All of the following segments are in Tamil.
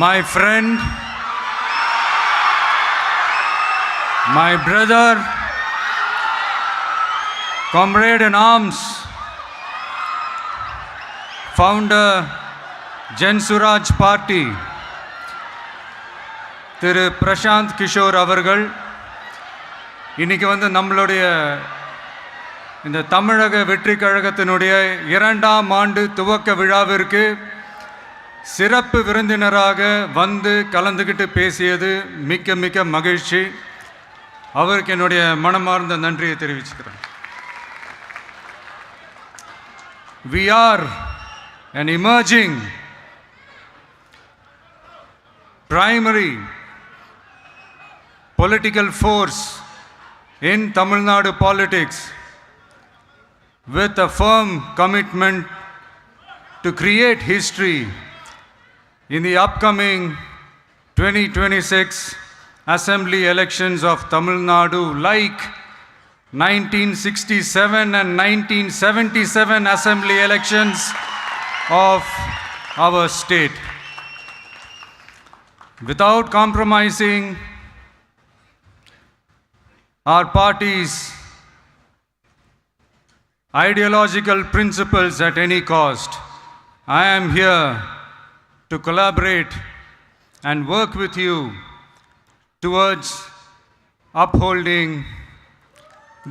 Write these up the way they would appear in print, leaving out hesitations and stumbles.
my friend, my brother, comrade in arms, founder, Jan Suraj Party, திரு பிரசாந்த் கிஷோர் அவர்கள் இன்னைக்கு நம்மளுடைய இந்த தமிழக வெற்றி கழகத்தினுடைய 2ஆம் ஆண்டு துவக்க விழாவிற்கு சிறப்பு விருந்தினராக கலந்துக்கிட்டு பேசியது மிக்க மிக்க மகிழ்ச்சி. அவருக்கு என்னுடைய மனமார்ந்த நன்றியை தெரிவிச்சுக்கிறேன். We are an emerging primary political force in Tamil Nadu politics with a firm commitment to create history in the upcoming 2026 assembly elections of Tamil Nadu, like 1967 and 1977 assembly elections of our state. Without compromising our party's ideological principles at any cost, I am here to collaborate and work with you towards upholding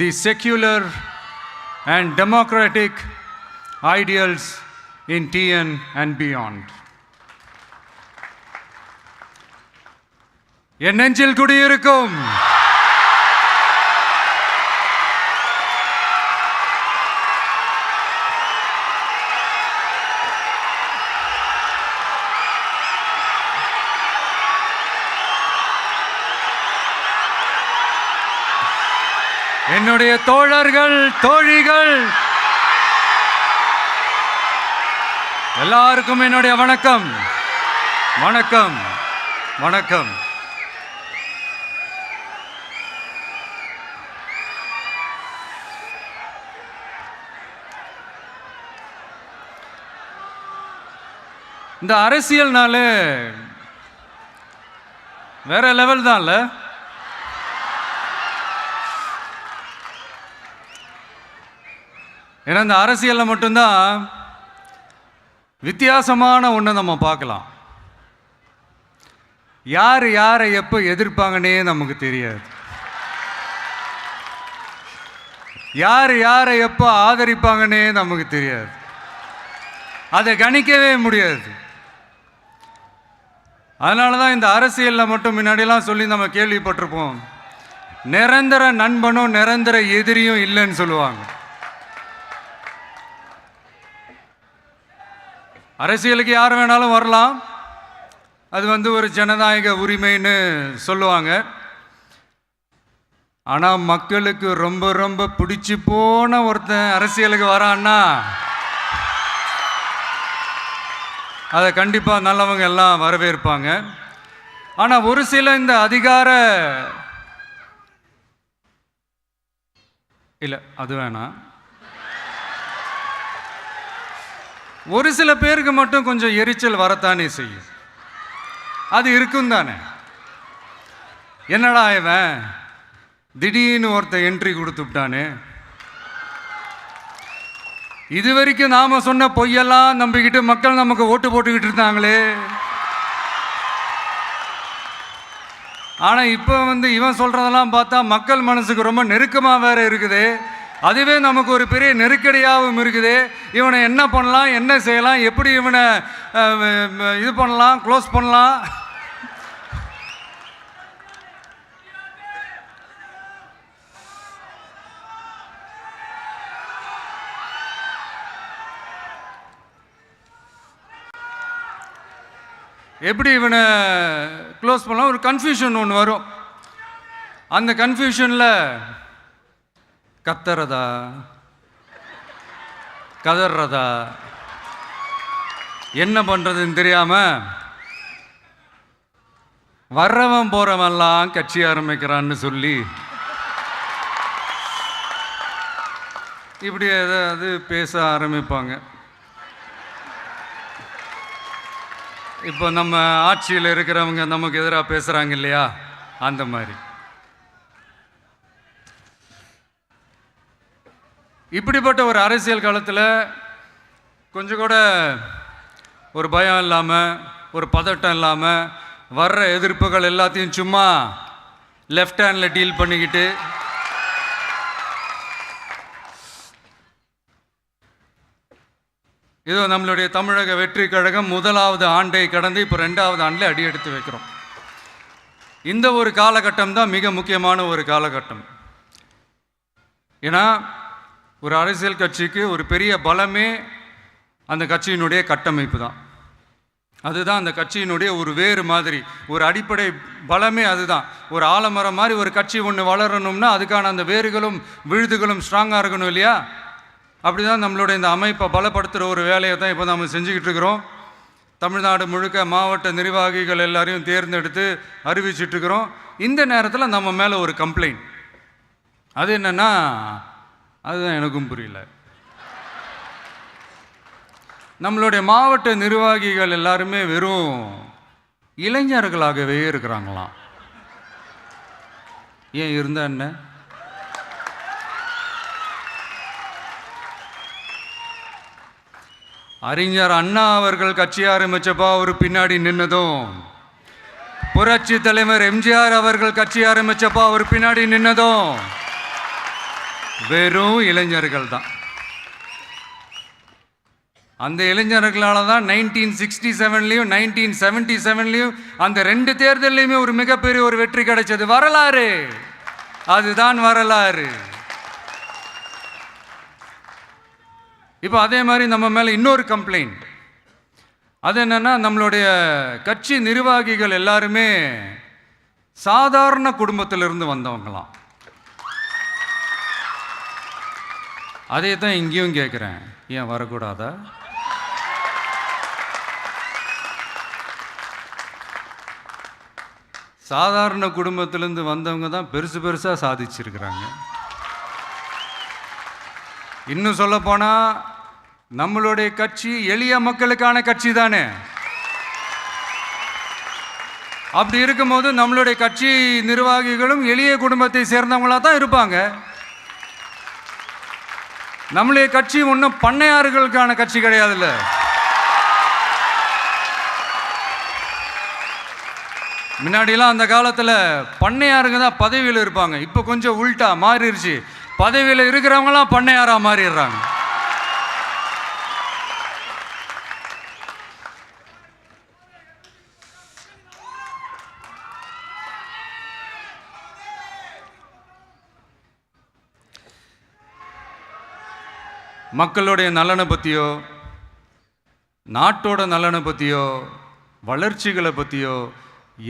the secular and democratic ideals in TN and beyond. என் நெஞ்சில் குடியிருக்கும் என்னுடைய தோழர்கள், தோழிகள் எல்லாருக்கும் என்னுடைய வணக்கம். வணக்கம் வணக்கம். இந்த அரசியல்னாலே வேற லெவல் தான்ல. ஏன்னா இந்த அரசியலில் மட்டும்தான் வித்தியாசமான ஒன்று நம்ம பார்க்கலாம். யார் யாரை எப்போ எதிர்ப்பாங்கன்னே நமக்கு தெரியாது. யார் யாரை எப்போ ஆதரிப்பாங்கன்னே நமக்கு தெரியாது. அதை கணிக்கவே முடியாது. அதனால தான் இந்த அரசியலில் மட்டும் முன்னாடிலாம் சொல்லி நம்ம கேள்விப்பட்டிருப்போம், நிரந்தர நண்பனும் நிரந்தர எதிரியும் இல்லைன்னு சொல்லுவாங்க. அரசியலுக்கு யார் வேணாலும் வரலாம், அது ஒரு ஜனநாயக உரிமைன்னு சொல்லுவாங்க. ஆனால் மக்களுக்கு ரொம்ப ரொம்ப பிடிச்சி போன ஒருத்தன் அரசியலுக்கு வரான்னா அதை கண்டிப்பாக நல்லவங்க எல்லாம் வரவேற்பாங்க. ஆனால் ஒரு சில இந்த அதிகார இல்லை அது வேணாம், ஒரு சில பேருக்கு மட்டும் கொஞ்சம் எரிச்சல் வரத்தானே செய்யும். அது இருக்கும் தானே. என்னடா இவன் திடீர்னு ஒருத்தன் என்ட்ரி கொடுத்துட்டானே, இது வரைக்கும் நாம சொன்ன பொய்யெல்லாம் நம்பிக்கிட்டு மக்கள் நமக்கு ஓட்டு போட்டுக்கிட்டு இருந்தாங்களே, ஆனால் இப்போ இவன் சொல்கிறதெல்லாம் பார்த்தா மக்கள் மனசுக்கு ரொம்ப நெருக்கமாக வேற இருக்குது. அதுவே நமக்கு ஒரு பெரிய நெருக்கடியாகவும் இருக்குது. இவனை என்ன பண்ணலாம், என்ன செய்யலாம், எப்படி இவனை இது பண்ணலாம், க்ளோஸ் பண்ணலாம். எப்படி இவனை க்ளோஸ் பண்ணலாம், ஒரு கன்ஃபியூஷன் ஒன்று வரும். அந்த கன்ஃபியூஷனில் கத்துறதா கதறதா என்ன பண்ணுறதுன்னு தெரியாமல் வர்றவன் போகிறவெல்லாம் கட்சி ஆரம்பிக்கிறான்னு சொல்லி இப்படி எதாவது பேச ஆரம்பிப்பாங்க. இப்போ நம்ம ஆட்சியில் இருக்கிறவங்க நமக்கு எதிராக பேசுகிறாங்க இல்லையா, அந்த மாதிரி. இப்படிப்பட்ட ஒரு அரசியல் காலத்தில் கொஞ்சம் கூட ஒரு பயம் இல்லாமல், ஒரு பதட்டம் இல்லாமல், வர்ற எதிர்ப்புகள் எல்லாத்தையும் சும்மா லெஃப்ட் ஹேண்டில் டீல் பண்ணிக்கிட்டு இதோ நம்மளுடைய தமிழக வெற்றி கழகம் முதலாவது ஆண்டை கடந்து இப்போ 2வது ஆண்டில் அடி எடுத்து வைக்கிறோம். இந்த ஒரு காலகட்டம் தான் மிக முக்கியமான ஒரு காலகட்டம். ஏன்னா ஒரு அரசியல் கட்சிக்கு ஒரு பெரிய பலமே அந்த கட்சியினுடைய கட்டமைப்பு தான். அதுதான் அந்த கட்சியினுடைய ஒரு வேறு மாதிரி, ஒரு அடிப்படை பலமே அதுதான். ஒரு ஆலமரம் மாதிரி ஒரு கட்சி ஒன்று வளரணும்னா அதுக்கான அந்த வேர்களும் விழுதுகளும் ஸ்ட்ராங்காக இருக்கணும் இல்லையா? அப்படி தான் நம்மளுடைய இந்த அமைப்பை பலப்படுத்துகிற ஒரு வேலையை தான் இப்போ நம்ம செஞ்சுக்கிட்டு இருக்கிறோம். தமிழ்நாடு முழுக்க மாவட்ட நிர்வாகிகள் எல்லாரையும் தேர்ந்தெடுத்து அறிவிச்சிட்ருக்கிறோம். இந்த நேரத்தில் நம்ம மேலே ஒரு கம்ப்ளைண்ட், அது என்னென்னா, அதுதான் எனக்கும் புரியல. நம்மளுடைய மாவட்ட நிர்வாகிகள் எல்லாருமே வெறும் இளைஞர்களாகவே இருக்கிறாங்களாம். ஏன் இருந்தா என்ன? அறிஞர் அண்ணா அவர்கள் கட்சி ஆரம்பிச்சப்போ அவர் பின்னாடி நின்னதும், புரட்சி தலைவர் எம்ஜிஆர் அவர்கள் கட்சி ஆரம்பிச்சப்போ அவர் பின்னாடி நின்னதும் வெறும் இளைஞர்கள் தான். அந்த இளைஞர்களால் தான் 1967லையும் 1977லையும் அந்த 2 தேர்தலையுமே ஒரு மிகப்பெரிய ஒரு வெற்றி கிடைச்சது. வரலாறு, அதுதான் வரலாறு. இப்போ அதே மாதிரி நம்ம மேலே இன்னொரு கம்ப்ளைண்ட், அது என்னன்னா, நம்மளுடைய கட்சி நிர்வாகிகள் எல்லாருமே சாதாரண குடும்பத்திலிருந்து வந்தவங்களாம். அதே தான் இங்கேயும் கேட்குறேன், ஏன் வரக்கூடாதா? சாதாரண குடும்பத்திலேருந்து வந்தவங்க தான் பெருசாக சாதிச்சிருக்கிறாங்க. இன்னும் சொல்ல போனால் நம்மளுடைய கட்சி எளிய மக்களுக்கான கட்சி தானே. அப்படி இருக்கும்போது நம்மளுடைய கட்சி நிர்வாகிகளும் எளிய குடும்பத்தை சேர்ந்தவங்களாக தான் இருப்பாங்க. நம்மளுடைய கட்சி ஒன்றும் பண்ணையாறுகளுக்கான கட்சி கிடையாதுல்ல. முன்னாடிலாம் அந்த காலத்தில் பண்ணையாருங்க தான் பதவியில் இருப்பாங்க. இப்போ கொஞ்சம் உள்டா மாறிடுச்சு, பதவியில் இருக்கிறவங்களாம் பண்ணையாராக மாறிடுறாங்க. மக்களுடைய நலனை பற்றியோ, நாட்டோட நலனை பற்றியோ, வளர்ச்சிகளை பற்றியோ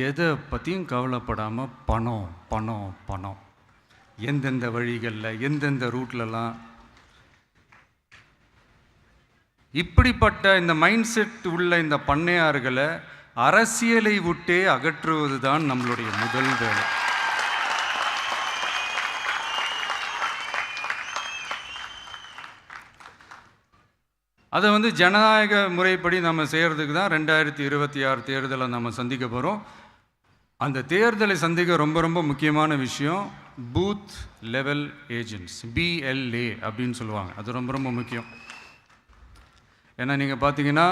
எதை பற்றியும் கவலைப்படாமல் பணம் பணம் பணம், எந்தெந்த வழிகளில் எந்தெந்த ரூட்லலாம், இப்படிப்பட்ட இந்த மைண்ட் செட் உள்ள இந்த பண்ணையார்களை அரசியலை விட்டே அகற்றுவது தான் நம்மளுடைய முதல் வேலை. அதை ஜனநாயக முறைப்படி நம்ம செய்கிறதுக்கு தான் 2026 தேர்தலை நம்ம சந்திக்க போகிறோம். அந்த தேர்தலை சந்திக்க ரொம்ப ரொம்ப முக்கியமான விஷயம் பூத் லெவல் ஏஜென்ட்ஸ், BLA அப்படின்னு சொல்லுவாங்க. அது ரொம்ப ரொம்ப முக்கியம். ஏன்னா நீங்கள் பார்த்தீங்கன்னா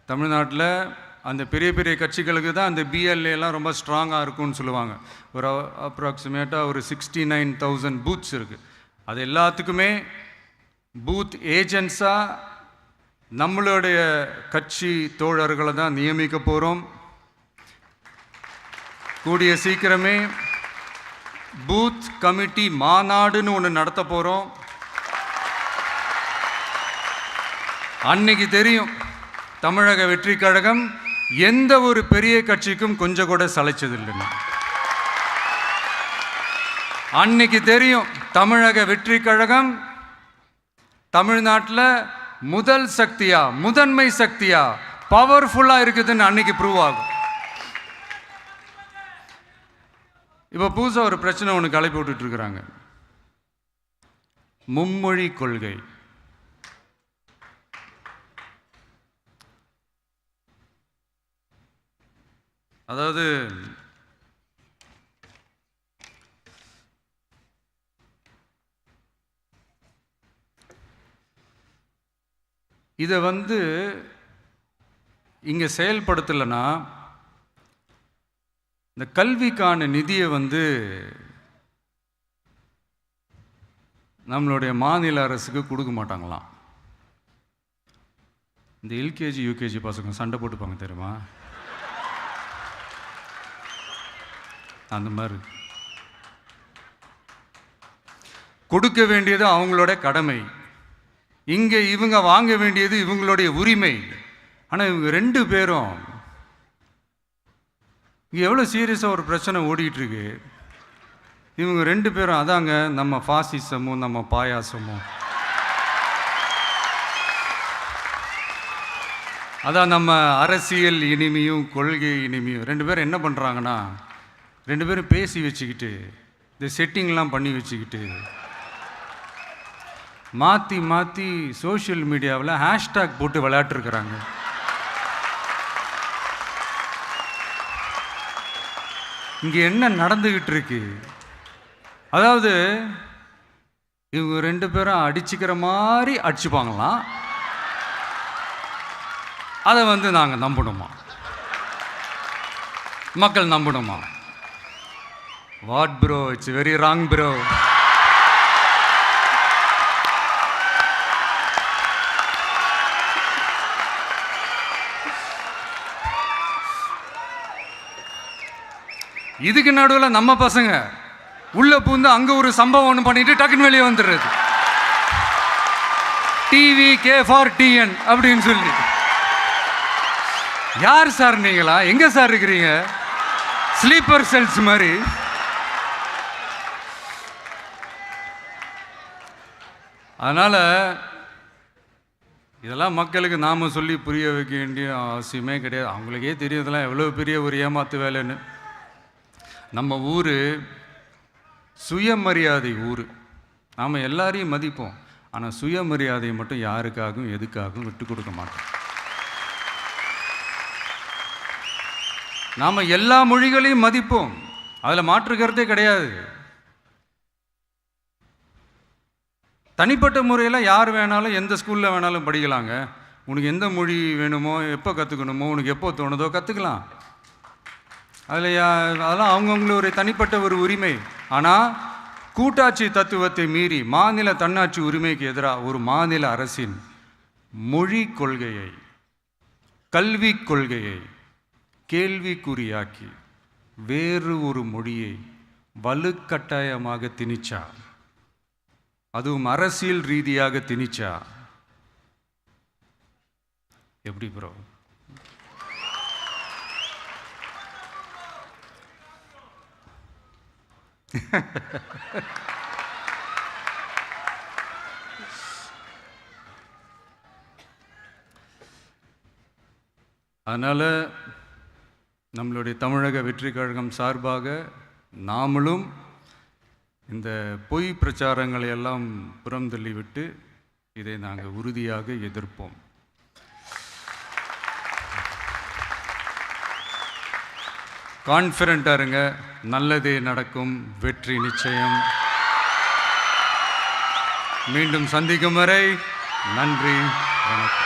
தமிழ்நாட்டில் அந்த பெரிய பெரிய கட்சிகளுக்கு தான் அந்த BLAலாம் ரொம்ப ஸ்ட்ராங்காக இருக்கும்னு சொல்லுவாங்க. ஒரு அப்ராக்சிமேட்டாக ஒரு 69,000 பூத்ஸ் இருக்குது. அது எல்லாத்துக்குமே பூத் ஏஜென்ட்ஸாக நம்மளுடைய கட்சி தோழர்களை தான் நியமிக்க போகிறோம். கூடிய சீக்கிரமே பூத் கமிட்டி மாநாடுன்னு ஒன்று நடத்த போகிறோம். அன்னைக்கு தெரியும் தமிழக வெற்றி கழகம் எந்த ஒரு பெரிய கட்சிக்கும் கொஞ்சம் கூட சளைச்சதில்லைன்னு. அன்னைக்கு தெரியும் தமிழக வெற்றி கழகம் தமிழ்நாட்டில் முதல் சக்தியா, முதன்மை சக்தியா, பவர்ஃபுல்லாக இருக்குதுன்னு அன்னைக்கு ப்ரூவ் ஆகும். இப்போ புதுசாக ஒரு பிரச்சனை ஒன்று கிளப்பி விட்டுட்டு இருக்கிறாங்க, மும்மொழி கொள்கை. அதாவது இதை இங்கே செயல்படுத்தலைன்னா இந்த கல்விக்கான நிதியை நம்மளுடைய மாநில அரசுக்கு கொடுக்க மாட்டாங்களாம். இந்த எல்கேஜி யூகேஜி பசங்க சண்டை போட்டுப்பாங்க தெரியுமா, அந்த மாதிரி கொடுக்க வேண்டியது அவங்களோட கடமை, இங்கே இவங்க வாங்க வேண்டியது இவங்களுடைய உரிமை. ஆனால் இவங்க 2 பேரும் இங்கே எவ்வளோ சீரியஸாக ஒரு பிரச்சனை ஓடிட்டுருக்கு. இவங்க 2 பேரும் அதாங்க நம்ம ஃபாசிசமும் நம்ம பாயாசமும், அதான் நம்ம அரசியல் இனிமையும் கொள்கை இனிமையும். 2 பேரும் என்ன பண்ணுறாங்கன்னா 2 பேரும் பேசி வச்சுக்கிட்டு இந்த செட்டிங்லாம் பண்ணி வச்சுக்கிட்டு மாற்றி மாற்றி சோஷியல் மீடியாவில் ஹேஷ்டேக் போட்டு விளையாட்டுருக்குறாங்க. இங்கே என்ன நடந்துக்கிட்டு இருக்கு, அதாவது இவங்க 2 பேரும் அடிச்சுக்கிற மாதிரி அடிச்சுப்பாங்களாம். அதை நாங்கள் நம்பணுமா, மக்கள் நம்பணுமா? What bro, it's very wrong bro. இதுக்கு நடுவில் நம்ம பசங்க உள்ள பூந்து அங்கே ஒரு சம்பவம் ஒன்று பண்ணிட்டு டக்குன்னு வெளியே வந்துடுறது. டிவி கே ஃபார் டிஎன் அப்படின்னு சொல்லி. யார் சார் நீங்களா, எங்கே சார் இருக்கிறீங்க? ஸ்லீப்பர் செல்ஸ் மாதிரி. அதனால் இதெல்லாம் மக்களுக்கு நாம் சொல்லி புரிய வைக்க வேண்டிய அவசியமே கிடையாது. அவங்களுக்கே தெரியும் இதெல்லாம் எவ்வளோ பெரிய ஒரு ஏமாத்து வேலைன்னு. நம்ம ஊர் சுயமரியாதை ஊர், நாம் எல்லாரையும் மதிப்போம். ஆனால் சுயமரியாதையை மட்டும் யாருக்காகவும் எதுக்காகவும் விட்டு கொடுக்க மாட்டோம். நாம் எல்லா மொழிகளையும் மதிப்போம், அதில் மாற்றுக்கிறதே கிடையாது. தனிப்பட்ட முறையில் யார் வேணாலும் எந்த ஸ்கூலில் வேணாலும் படிக்கலாங்க. உனக்கு எந்த மொழி வேணுமோ, எப்போ கற்றுக்கணுமோ, உனக்கு எப்போ தோணுதோ கற்றுக்கலாம். அதெல்லாம் அவங்கவுங்களுடைய தனிப்பட்ட ஒரு உரிமை. ஆனால் கூட்டாட்சி தத்துவத்தை மீறி மாநில தன்னாட்சி உரிமைக்கு எதிராக ஒரு மாநில அரசின் மொழி கொள்கையை, கல்விக் கொள்கையை கேள்விக்குறியாக்கி வேறு ஒரு மொழியை வலுக்கட்டாயமாக திணிச்சா, அதுவும் அரசியல் ரீதியாக திணிச்சா எப்படி ப்ரோ? அதனால் நம்மளுடைய தமிழக வெற்றி கழகம் சார்பாக நாமளும் இந்த பொய் பிரச்சாரங்களை எல்லாம் புறம் தள்ளிவிட்டு இதை நாங்கள் உறுதியாக எதிர்ப்போம். கான்ஃபிடென்ட்டாக இருங்க, நல்லதே நடக்கும், வெற்றி நிச்சயம். மீண்டும் சந்திக்கும் வரை நன்றி, வணக்கம்.